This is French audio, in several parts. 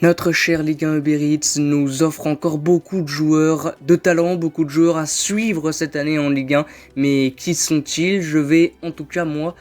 Notre cher Ligue 1 Uber Eats nous offre encore beaucoup de joueurs de talent, beaucoup de joueurs à suivre cette année en Ligue 1. Mais qui sont-ils? Je vais en tout cas moi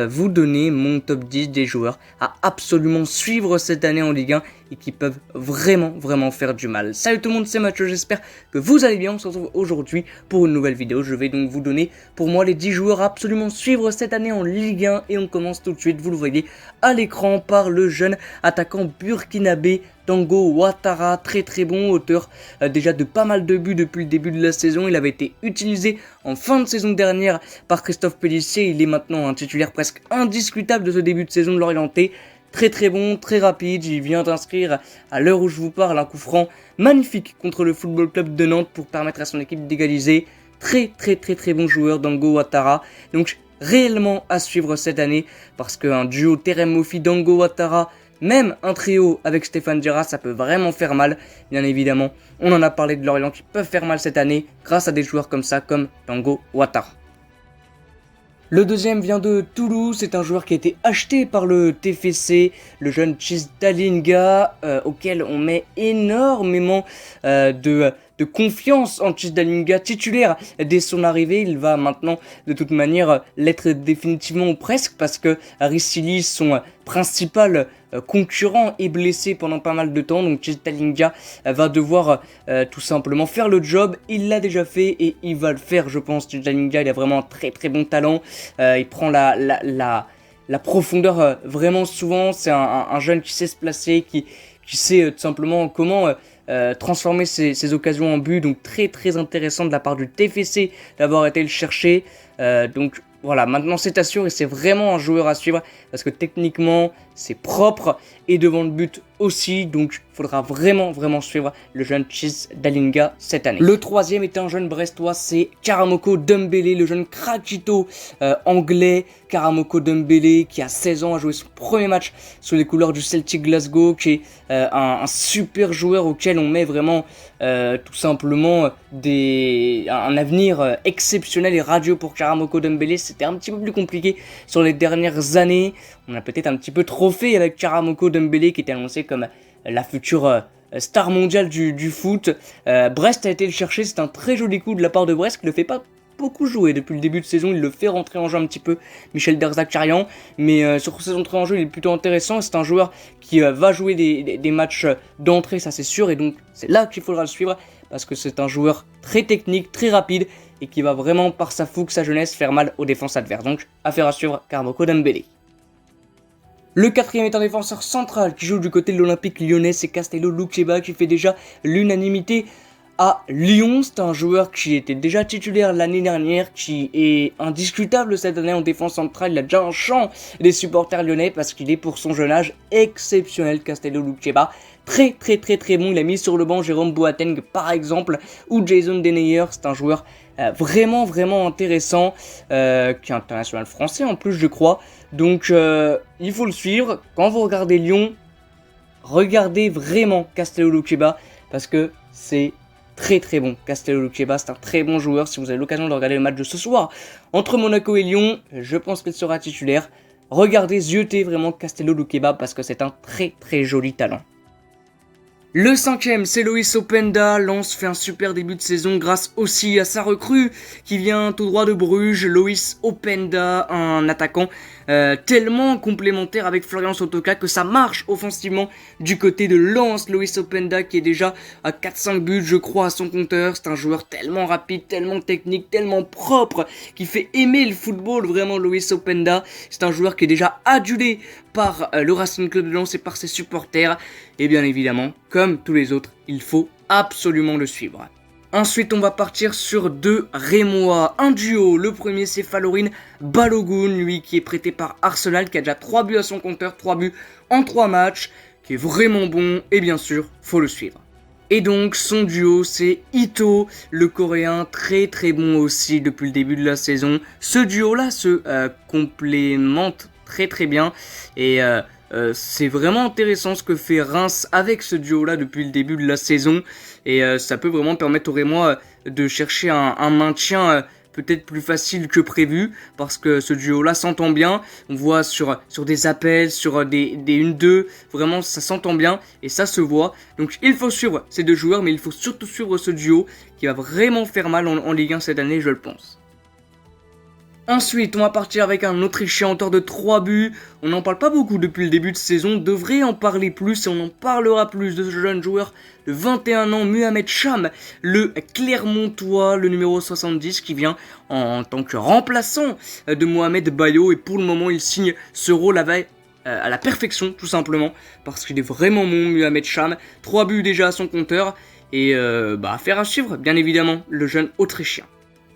vous donner mon top 10 des joueurs à absolument suivre cette année en Ligue 1 et qui peuvent vraiment faire du mal. Salut tout le monde, c'est Mathieu, j'espère que vous allez bien. On se retrouve aujourd'hui pour une nouvelle vidéo. Je vais donc vous donner pour moi les 10 joueurs à absolument suivre cette année en Ligue 1 et on commence tout de suite, vous le voyez à l'écran, par le jeune attaquant burkinabé Dango Ouattara, très bon, auteur déjà de pas mal de buts depuis le début de la saison. Il avait été utilisé en fin de saison dernière par Christophe Pélissier. Il est maintenant un titulaire presque indiscutable de ce début de saison de l'Orienté. Très bon, très rapide, il vient d'inscrire à l'heure où je vous parle un coup franc magnifique contre le Football Club de Nantes pour permettre à son équipe d'égaliser. Très bon joueur Dango Ouattara, donc réellement à suivre cette année parce qu'un duo Terem Moffi Dango Ouattara, même un trio avec Stéphane Gerrard, ça peut vraiment faire mal. Bien évidemment, on en a parlé de Lorient qui peuvent faire mal cette année grâce à des joueurs comme ça, comme Dango Ouattara. Le deuxième vient de Toulouse, c'est un joueur qui a été acheté par le TFC, le jeune Chisdalinga, auquel on met énormément de confiance en Chisdalinga, titulaire dès son arrivée. Il va maintenant de toute manière l'être définitivement ou presque parce que Ricili, son principal concurrent, est blessé pendant pas mal de temps, donc Chisdalinga va devoir tout simplement faire le job. Il l'a déjà fait et il va le faire, je pense. Chisdalinga, il a vraiment un très bon talent, il prend la profondeur vraiment souvent. C'est un jeune qui sait se placer, qui sait tout simplement comment transformer ses occasions en but, donc très intéressant de la part du TFC d'avoir été le chercher. Donc voilà, maintenant c'est assuré, c'est vraiment un joueur à suivre parce que techniquement c'est propre et devant le but aussi, donc il faudra vraiment suivre le jeune Chisdalinga cette année. Le troisième est un jeune brestois, c'est Karamoko Dembélé, le jeune Krakito anglais. Karamoko Dembélé qui a 16 ans, a joué son premier match sous les couleurs du Celtic Glasgow, qui est un super joueur auquel on met vraiment tout simplement un avenir exceptionnel et radieux pour Karamoko Dembélé. C'était un petit peu plus compliqué sur les dernières années, on a peut-être un petit peu trop fait avec Karamoko Dembélé qui était annoncé comme la future star mondiale du foot. Brest a été le chercher, c'est un très joli coup de la part de Brest qui ne le fait pas beaucoup jouer depuis le début de saison. Il le fait rentrer en jeu un petit peu, Michel Derzakarian, mais sur ses entrées en jeu il est plutôt intéressant. C'est un joueur qui va jouer des matchs d'entrée, ça c'est sûr, et donc c'est là qu'il faudra le suivre parce que c'est un joueur très technique, très rapide et qui va vraiment par sa fougue, sa jeunesse faire mal aux défenses adverses. Donc affaire à suivre, Karamoko Dembélé. Le quatrième est un défenseur central qui joue du côté de l'Olympique lyonnais, c'est Castello Luqueba qui fait déjà l'unanimité à Lyon. C'est un joueur qui était déjà titulaire l'année dernière, qui est indiscutable cette année en défense centrale. Il a déjà un chant des supporters lyonnais parce qu'il est pour son jeune âge exceptionnel. Castello Luqueba, très bon. Il a mis sur le banc Jérôme Boateng par exemple ou Jason Denayer. C'est un joueur vraiment intéressant qui est international français en plus je crois. Donc il faut le suivre. Quand vous regardez Lyon, regardez vraiment Castello Luqueba parce que c'est très bon. Castello Luqueba, c'est un très bon joueur. Si vous avez l'occasion de regarder le match de ce soir entre Monaco et Lyon, je pense qu'il sera titulaire. Regardez, zioter vraiment Castello Luqueba parce que c'est un très joli talent. Le cinquième, c'est Loïs Openda. Lens fait un super début de saison grâce aussi à sa recrue qui vient tout droit de Bruges. Loïs Openda, un attaquant tellement complémentaire avec Florian Sotoka que ça marche offensivement du côté de Lens. Loïs Openda qui est déjà à 4-5 buts je crois à son compteur. C'est un joueur tellement rapide, tellement technique, tellement propre qui fait aimer le football vraiment. Loïs Openda, c'est un joueur qui est déjà adulé par le Racing Club de Lens et par ses supporters. Et bien évidemment, comme tous les autres, il faut absolument le suivre. Ensuite, on va partir sur deux Rémois, un duo. Le premier, c'est Falorin Balogun, lui qui est prêté par Arsenal, qui a déjà 3 buts à son compteur, 3 buts en 3 matchs, qui est vraiment bon, et bien sûr, faut le suivre. Et donc, son duo, c'est Ito, le coréen, très bon aussi depuis le début de la saison. Ce duo-là se complémente très bien, et c'est vraiment intéressant ce que fait Reims avec ce duo-là depuis le début de la saison. Et ça peut vraiment permettre aux Rémois de chercher un maintien peut-être plus facile que prévu, parce que ce duo-là s'entend bien. On voit sur des appels, sur des 1-2, vraiment ça s'entend bien et ça se voit. Donc il faut suivre ces deux joueurs, mais il faut surtout suivre ce duo qui va vraiment faire mal en Ligue 1 cette année, je le pense. Ensuite, on va partir avec un Autrichien auteur de 3 buts. On n'en parle pas beaucoup depuis le début de saison, on devrait en parler plus et on en parlera plus de ce jeune joueur de 21 ans, Mohamed Cham, le Clermontois, le numéro 70, qui vient en tant que remplaçant de Mohamed Bayo. Et pour le moment, il signe ce rôle à la perfection, tout simplement, parce qu'il est vraiment bon, Mohamed Cham. 3 buts déjà à son compteur et affaire à suivre, bien évidemment, le jeune Autrichien.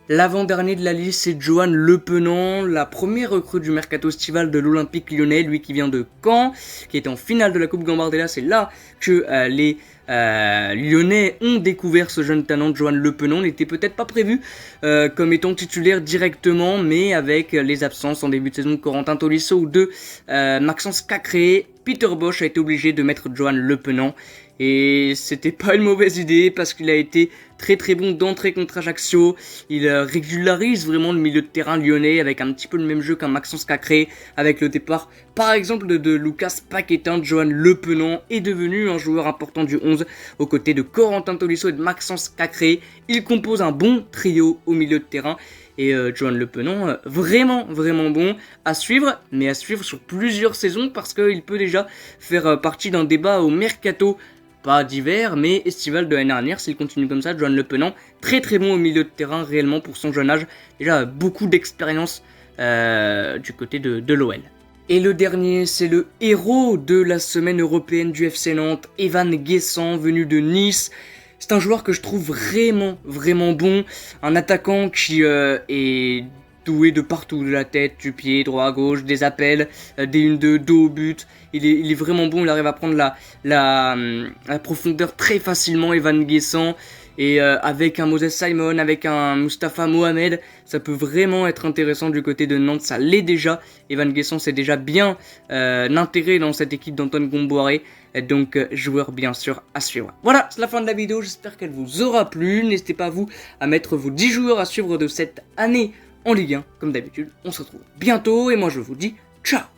L'avant-dernier de la liste, c'est Johan Le Penant, la première recrue du mercato estival de l'Olympique Lyonnais, lui qui vient de Caen, qui était en finale de la Coupe Gambardella. C'est là que les Lyonnais ont découvert ce jeune talent de Johan Le Penant. Il n'était peut-être pas prévu comme étant titulaire directement, mais avec les absences en début de saison de Corentin Tolisso ou de Maxence Cacré, Peter Bosz a été obligé de mettre Johan Le Penant. Et c'était pas une mauvaise idée parce qu'il a été très très bon d'entrée contre Ajaccio. Il régularise vraiment le milieu de terrain lyonnais avec un petit peu le même jeu qu'un Maxence Cacré. Avec le départ par exemple de Lucas Paquetin, Johan Le Penant est devenu un joueur important du 11 aux côtés de Corentin Tolisso et de Maxence Cacré. Il compose un bon trio au milieu de terrain. Et Johan Le Penant, vraiment bon à suivre, mais à suivre sur plusieurs saisons parce qu'il peut déjà faire partie d'un débat au mercato, pas d'hiver, mais estival de l'année dernière. S'il continue comme ça, Johan Le Penant, très bon au milieu de terrain réellement pour son jeune âge, déjà beaucoup d'expérience du côté de l'OL. Et le dernier, c'est le héros de la semaine européenne du FC Nantes, Evan Guessant, venu de Nice. C'est un joueur que je trouve vraiment bon, un attaquant qui est doué de partout, de la tête, du pied, droit à gauche, des appels, des 1-2, dos au but. Il est vraiment bon, il arrive à prendre la profondeur très facilement, Evan Guessant. Et avec un Moses Simon, avec un Mustafa Mohamed, ça peut vraiment être intéressant du côté de Nantes, ça l'est déjà. Evan Guessant c'est déjà bien intégré dans cette équipe d'Antoine Gomboiré, donc joueur bien sûr à suivre. Voilà, c'est la fin de la vidéo, j'espère qu'elle vous aura plu. N'hésitez pas vous à mettre vos 10 joueurs à suivre de cette année en Ligue 1. Comme d'habitude, on se retrouve bientôt et moi je vous dis ciao.